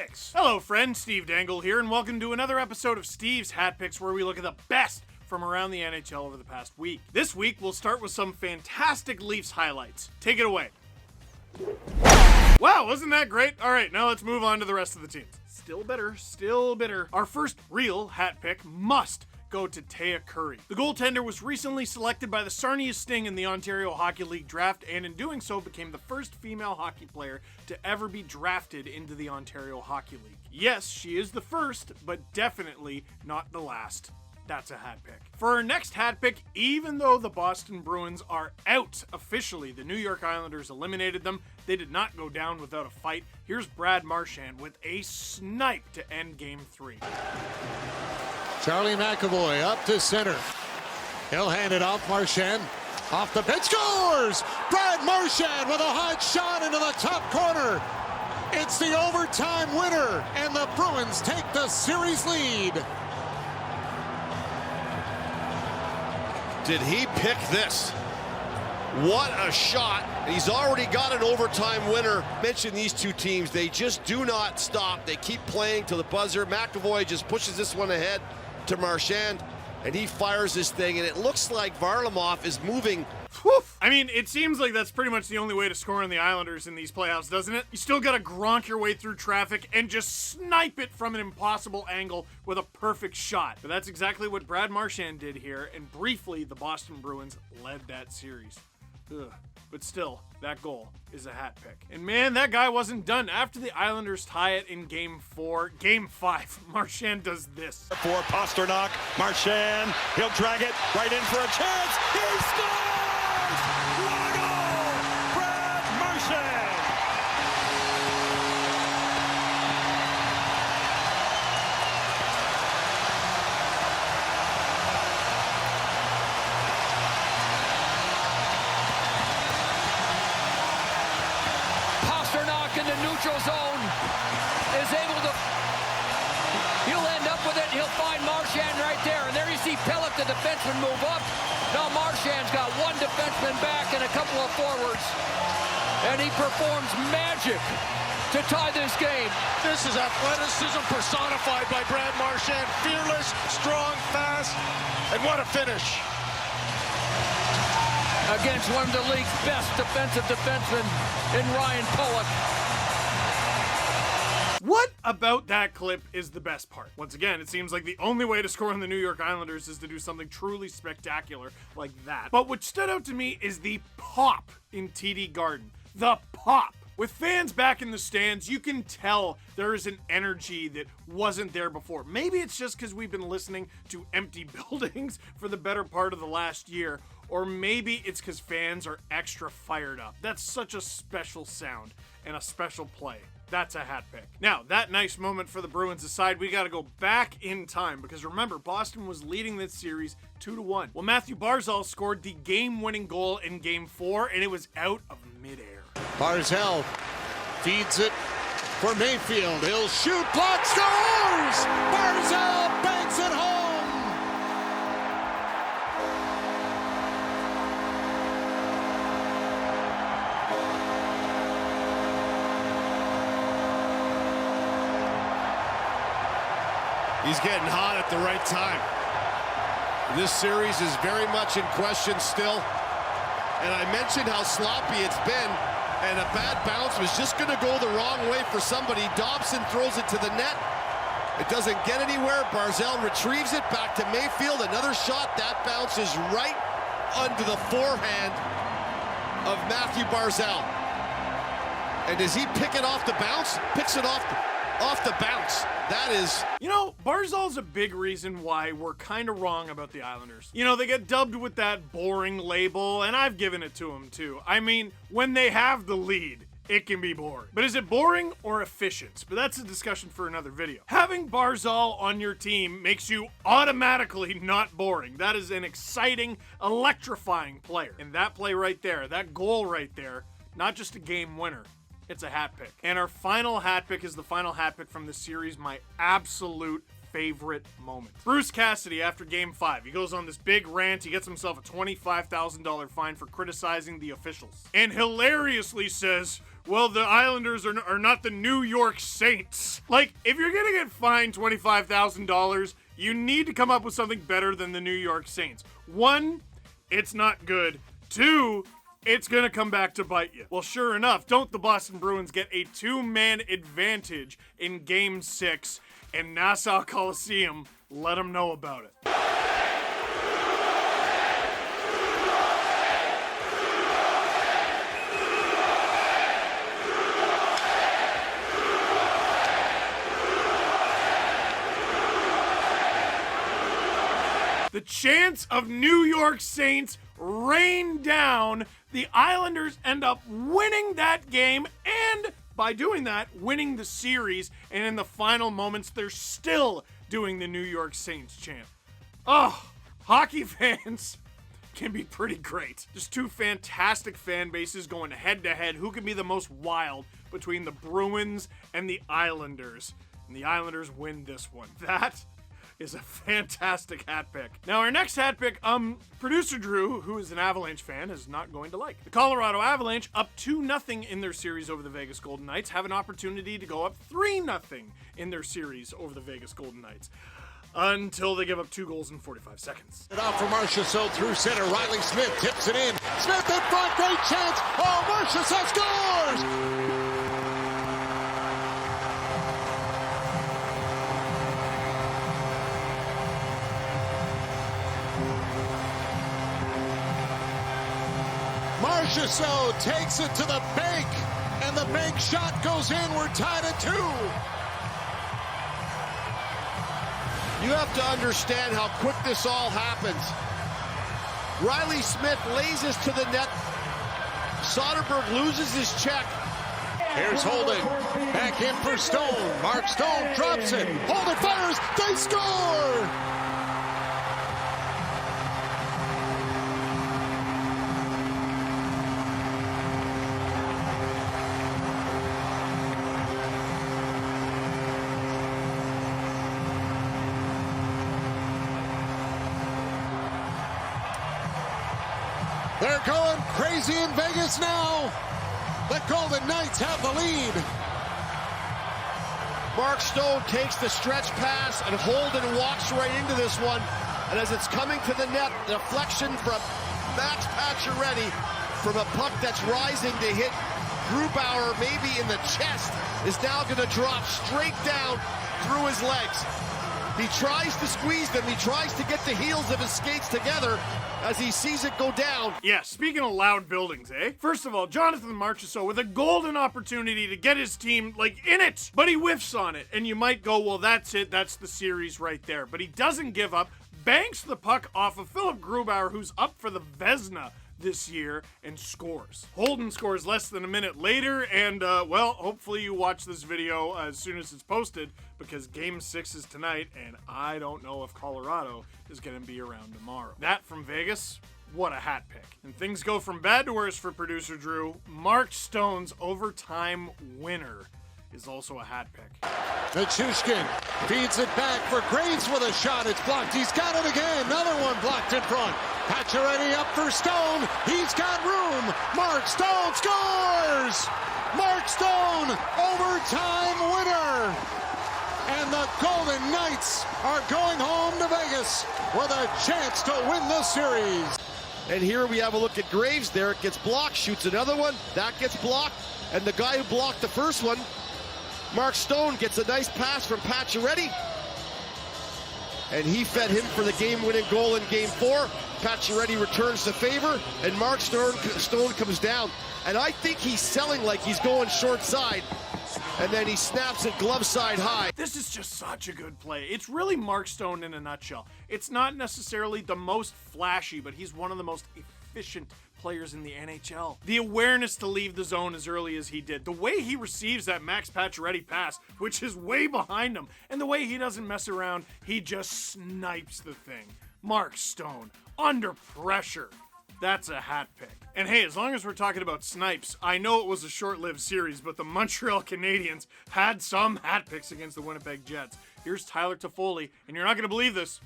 Picks. Hello friends, Steve Dangle here, and welcome to another episode of Steve's Hat Picks, where we look at the best from around the NHL over the past week. This week, we'll start with some fantastic Leafs highlights. Take it away. Wow, wasn't that great? All right, now let's move on to the rest of the teams. Still bitter. Our first real hat pick must go to Taya Curry. The goaltender was recently selected by the Sarnia Sting in the Ontario Hockey League draft, and in doing so became the first female hockey player to ever be drafted into the Ontario Hockey League. Yes, she is the first, but definitely not the last. That's a hat pick. For our next hat pick, even though the Boston Bruins are out officially, the New York Islanders eliminated them. They did not go down without a fight. Here's Brad Marchand with a snipe to end Game 3. Charlie McAvoy up to center. He'll hand it off. Marchand off the bench, scores! Brad Marchand with a hot shot into the top corner. It's the overtime winner, and the Bruins take the series lead. Did he pick this? What a shot. He's already got an overtime winner. Mention these two teams, they just do not stop. They keep playing to the buzzer. McAvoy just pushes this one ahead to Marchand, and he fires this thing, and it looks like Varlamov is moving. Whew. I mean, it seems like that's pretty much the only way to score on the Islanders in these playoffs, doesn't it? You still gotta Gronk your way through traffic and just snipe it from an impossible angle with a perfect shot. But that's exactly what Brad Marchand did here, and briefly, the Boston Bruins led that series. Ugh. But still, that goal is a hat pick. And man, that guy wasn't done. After the Islanders tie it in Game 5, Marchand does this. For Pasternak, Marchand, he'll drag it right in for a chance. He scores! What a goal! Brad Marchand! In the neutral zone is able to, he'll end up with it, he'll find Marchand right there, and there you see Pellick, the defenseman, move up. Now Marchand's got one defenseman back and a couple of forwards, and he performs magic to tie this game. This is athleticism personified by Brad Marchand. Fearless, strong, fast, and what a finish. Against one of the league's best defensive defensemen in Ryan Pellick. What about that clip is the best part? Once again, it seems like the only way to score on the New York Islanders is to do something truly spectacular like that. But what stood out to me is the pop in TD Garden. The pop. With fans back in the stands, you can tell there is an energy that wasn't there before. Maybe it's just because we've been listening to empty buildings for the better part of the last year, or maybe it's because fans are extra fired up. That's such a special sound and a special play. That's a hat pick. Now, that nice moment for the Bruins aside, we got to go back in time, because remember, Boston was leading this series 2-1. Well, Matthew Barzal scored the game-winning goal in Game 4, and it was out of midair. Barzal feeds it for Mayfield. He'll shoot, block, scores! Barzal banks it home! He's getting hot at the right time. This series is very much in question still. And I mentioned how sloppy it's been, and a bad bounce was just going to go the wrong way for somebody. Dobson throws it to the net. It doesn't get anywhere. Barzal retrieves it back to Mayfield. Another shot. That bounces right under the forehand of Matthew Barzal. And does he pick it off the bounce? Picks it off the bounce. That is... You know, Barzal's a big reason why we're kind of wrong about the Islanders. You know, they get dubbed with that boring label, and I've given it to them too. I mean, when they have the lead, it can be boring. But is it boring or efficient? But that's a discussion for another video. Having Barzal on your team makes you automatically not boring. That is an exciting, electrifying player. And that play right there, that goal right there, not just a game winner, it's a hat pick. And our final hat pick is the final hat pick from the series, my absolute favorite moment. Bruce Cassidy, after Game 5, he goes on this big rant. He gets himself a $25,000 fine for criticizing the officials. And hilariously says, well, the Islanders are not the New York Saints. Like, if you're gonna get fined $25,000, you need to come up with something better than the New York Saints. One, it's not good. Two, it's gonna come back to bite you. Well, sure enough, don't the Boston Bruins get a 2-man advantage in Game 6 in Nassau Coliseum? Let them know about it. The chants of New York Saints rain down. The Islanders end up winning that game, and by doing that, winning the series. And in the final moments, they're still doing the New York Saints chant. Oh, hockey fans can be pretty great. Just two fantastic fan bases going head to head. Who can be the most wild between the Bruins and the Islanders? And the Islanders win this one. That is a fantastic hat pick. Now, our next hat pick, producer Drew, who is an Avalanche fan, is not going to like. The Colorado Avalanche, up 2-0 in their series over the Vegas Golden Knights, have an opportunity to go up 3-0 in their series over the Vegas Golden Knights, until they give up 2 goals in 45 seconds. It off for Marchand through center. Riley Smith tips it in. Smith in front, great chance. Oh, Marchand scores! Marchand takes it to the bank, and the bank shot goes in. We're tied at 2. You have to understand how quick this all happens. Riley Smith lays this to the net. Soderberg loses his check. Here's Holden. Back in for Stone. Mark Stone drops it. Holden fires. They score! They're going crazy in Vegas now. The Golden Knights have the lead. Mark Stone takes the stretch pass, and Holden walks right into this one. And as it's coming to the net, deflection from Max Pacioretty from a puck that's rising to hit Grubauer maybe in the chest is now going to drop straight down through his legs. He tries to squeeze them. He tries to get the heels of his skates together as he sees it go down. Yeah, speaking of loud buildings, eh? First of all, Jonathan Marchand with a golden opportunity to get his team, like, in it, but he whiffs on it. And you might go, well, that's it. That's the series right there. But he doesn't give up, banks the puck off of Philip Grubauer, who's up for the Vezina this year, and scores. Holden scores less than a minute later, and well, hopefully you watch this video as soon as it's posted, because Game 6 is tonight, and I don't know if Colorado is going to be around tomorrow. That from Vegas, what a hat pick. And things go from bad to worse for producer Drew. Mark Stone's overtime winner is also a hat pick. Nichushkin feeds it back for Graves with a shot. It's blocked. He's got it again. Another one blocked in front. Pacioretty up for Stone. He's got room. Mark Stone scores! Mark Stone, overtime winner! And the Golden Knights are going home to Vegas with a chance to win the series. And here we have a look at Graves there. It gets blocked, shoots another one. That gets blocked. And the guy who blocked the first one, Mark Stone, gets a nice pass from Pacioretty. And he fed him for the game-winning goal in Game 4. Pacioretty returns the favor, and Mark Stone comes down. And I think he's selling like he's going short side. And then he snaps it glove side high. This is just such a good play. It's really Mark Stone in a nutshell. It's not necessarily the most flashy, but he's one of the most efficient players in the NHL. The awareness to leave the zone as early as he did, the way he receives that Max Pacioretty pass, which is way behind him, and the way he doesn't mess around, he just snipes the thing. Mark Stone, under pressure. That's a hat pick. And hey, as long as we're talking about snipes, I know it was a short-lived series, but the Montreal Canadiens had some hat picks against the Winnipeg Jets. Here's Tyler Toffoli, and you're not going to believe this,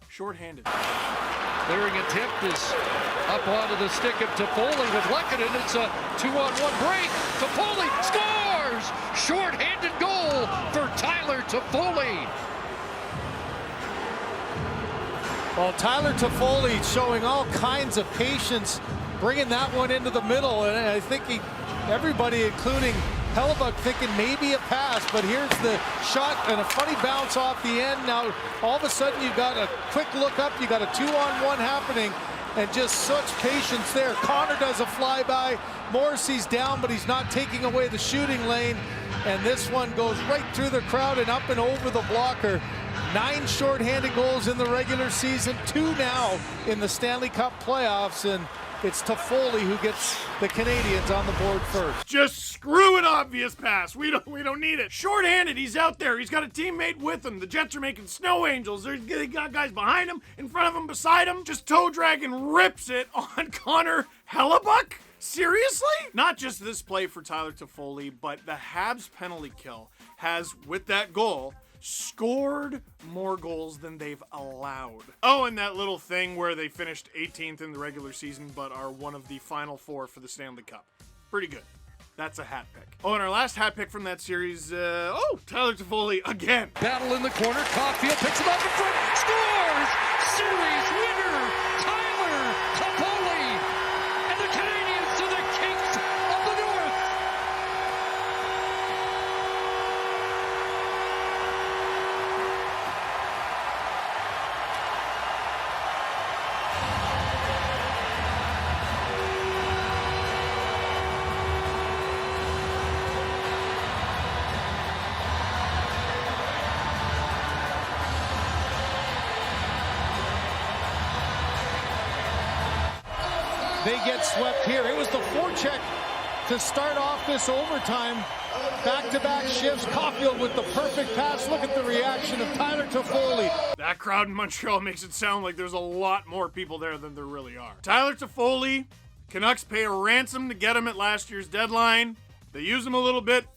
shorthanded. Clearing a tip is Up onto the stick of Toffoli with Lehkonen. It's a 2-on-1 break. Toffoli scores! Short-handed goal for Tyler Toffoli. Well, Tyler Toffoli showing all kinds of patience, bringing that one into the middle, and I think everybody, including Hellebuck, thinking maybe a pass, but here's the shot and a funny bounce off the end. Now, all of a sudden, you got a quick look up, you got a 2-on-1 happening, and just such patience there. Connor does a flyby. Morrissey's down, but he's not taking away the shooting lane, and this one goes right through the crowd and up and over the blocker. 9 shorthanded goals in the regular season, 2 now in the Stanley Cup playoffs, and it's Toffoli who gets the Canadiens on the board first. Just screw an obvious pass. We don't need it. Short-handed, he's out there. He's got a teammate with him. The Jets are making snow angels. They got guys behind him, in front of him, beside him. Just toe drag and rips it on Connor Hellebuck. Seriously? Not just this play for Tyler Toffoli, but the Habs penalty kill has, with that goal, scored more goals than they've allowed. Oh, and that little thing where they finished 18th in the regular season but are one of the final 4 for the Stanley Cup. Pretty good. That's a hat pick. Oh, and our last hat pick from that series, Tyler Toffoli again. Battle in the corner. Caulfield picks him up in front. Scores! Series winner, Tyler Toffoli. And the Canadiens are the kings of the North. They get swept here. It was the forecheck to start off this overtime. Back-to-back shifts. Caulfield with the perfect pass. Look at the reaction of Tyler Toffoli. That crowd in Montreal makes it sound like there's a lot more people there than there really are. Tyler Toffoli, Canucks pay a ransom to get him at last year's deadline. They use him a little bit.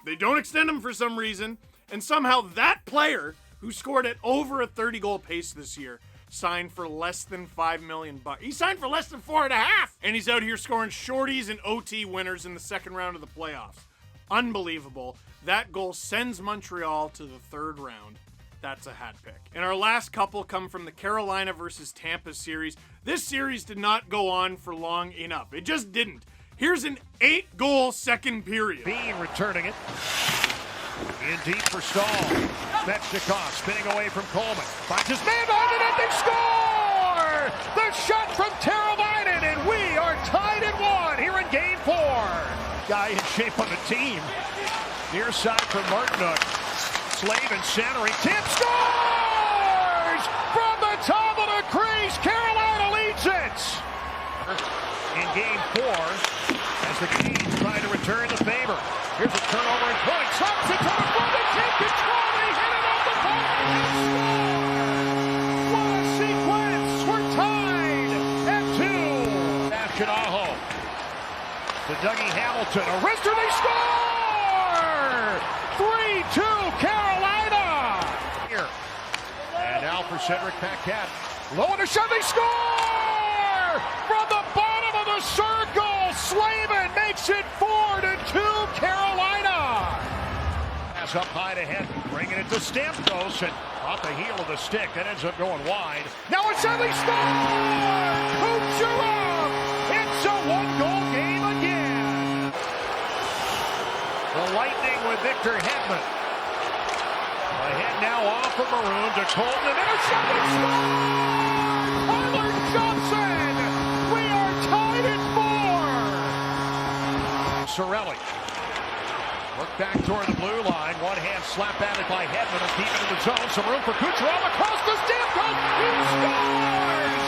They don't extend him for some reason. And somehow that player, who scored at over a 30-goal pace this year, signed for less than $5 million. He signed for less than 4.5, and he's out here scoring shorties and OT winners in the second round of the playoffs. Unbelievable. That goal sends Montreal to the third round. That's a hat pick. And our last couple come from the Carolina versus Tampa series. This series did not go on for long enough. It just didn't. Here's an 8-goal second period. Bean returning it. In deep for Stahl. Svechnikov spinning away from Coleman. Finds his man behind the net. They score! The shot from Teravainen, and we are tied at 1 here in Game 4. Guy in shape on the team. Near side for Marchand. Slavin centering. Tip scores! From the top of the crease, Carolina leads it. In Game 4, as the Canadiens try to return the favor. Here's a turnover and point. Slops it to the front and take control. They hit it off the post and score! What a sequence! We're tied at 2. Aho to Dougie Hamilton. A wrister, they score! 3-2 Carolina! Here. And now for Cedric Paquette. Low in the shot, they score! From the bottom of the circle, Slavin makes it 4-2 Carolina. Pass up high to Henry, bringing it to Stamkos, and off the heel of the stick, that ends up going wide. Now it's Ellie score! Kucherov! It's a 1-goal game again. The Lightning with Victor Hedman. Ahead now off of Maroon to Colton, and intercepted score! Tyler Johnson! We are tied at 4! Cirelli. Look back toward the blue line. One hand slap at it by Hedman and keep it in the zone. Some room for Kucherov across the Stamkos. He scores!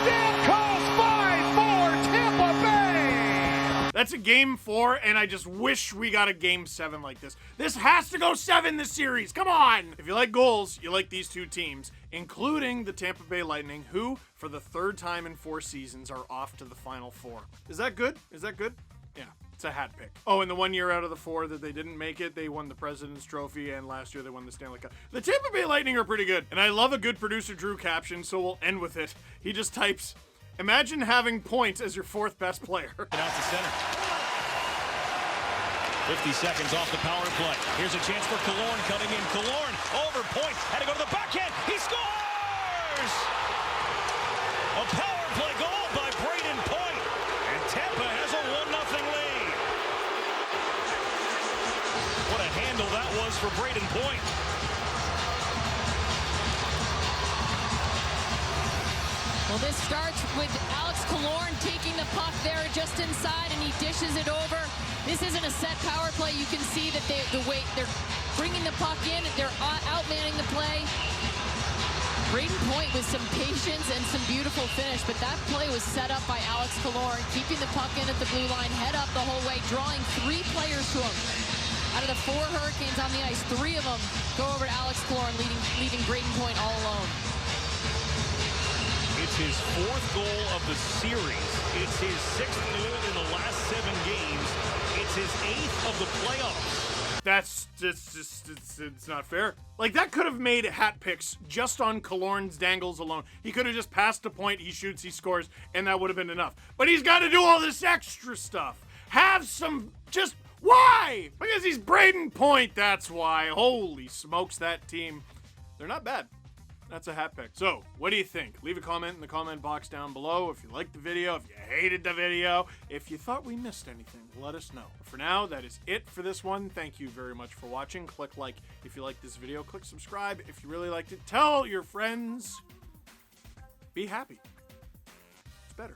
Stamkos 5-4 Tampa Bay! That's a Game 4, and I just wish we got a Game 7 like this. This has to go 7 this series. Come on! If you like goals, you like these two teams, including the Tampa Bay Lightning, who, for the third time in 4 seasons, are off to the Final Four. Is that good? Is that good? Yeah. It's a hat pick. Oh, and the 1 year out of the 4 that they didn't make it, they won the President's Trophy, and last year they won the Stanley Cup. The Tampa Bay Lightning are pretty good, and I love a good producer Drew caption, so we'll end with it. He just types, Imagine having Point as your fourth best player. Out to center. 50 seconds off the power play. Here's a chance for Killorn coming in. Killorn over Point. Had to go to the backhand. He scores! A power play goal by Braden Point. And Tampa has a 1-0 lead. What a handle that was for Braden Point. Well, this starts with Alex Killorn taking the puck there just inside, and he dishes it over. This isn't a set power play. You can see that they're bringing the puck in. They're outmanning the play. Braden Point with some patience and some beautiful finish, but that play was set up by Alex Killorn, keeping the puck in at the blue line, head up the whole way, drawing 3 players to him. Out of the 4 Hurricanes on the ice, 3 of them go over to Alex Killorn, leaving Braden Point all alone. It's his 4th goal of the series. It's his 6th goal in the last 7 games. It's his 8th of the playoffs. That's just, it's not fair. Like, that could have made hat picks just on Killorn's dangles alone. He could have just passed a point, he shoots, he scores, and that would have been enough. But he's got to do all this extra stuff. Have some, just, why? Because he's Braden Point, that's why. Holy smokes, that team. They're not bad. That's a hat pick. So, what do you think? Leave a comment in the comment box down below. If you liked the video, if you hated the video, if you thought we missed anything, let us know. For now, that is it for this one. Thank you very much for watching. Click like if you liked this video. Click subscribe if you really liked it. Tell your friends. Be happy. It's better.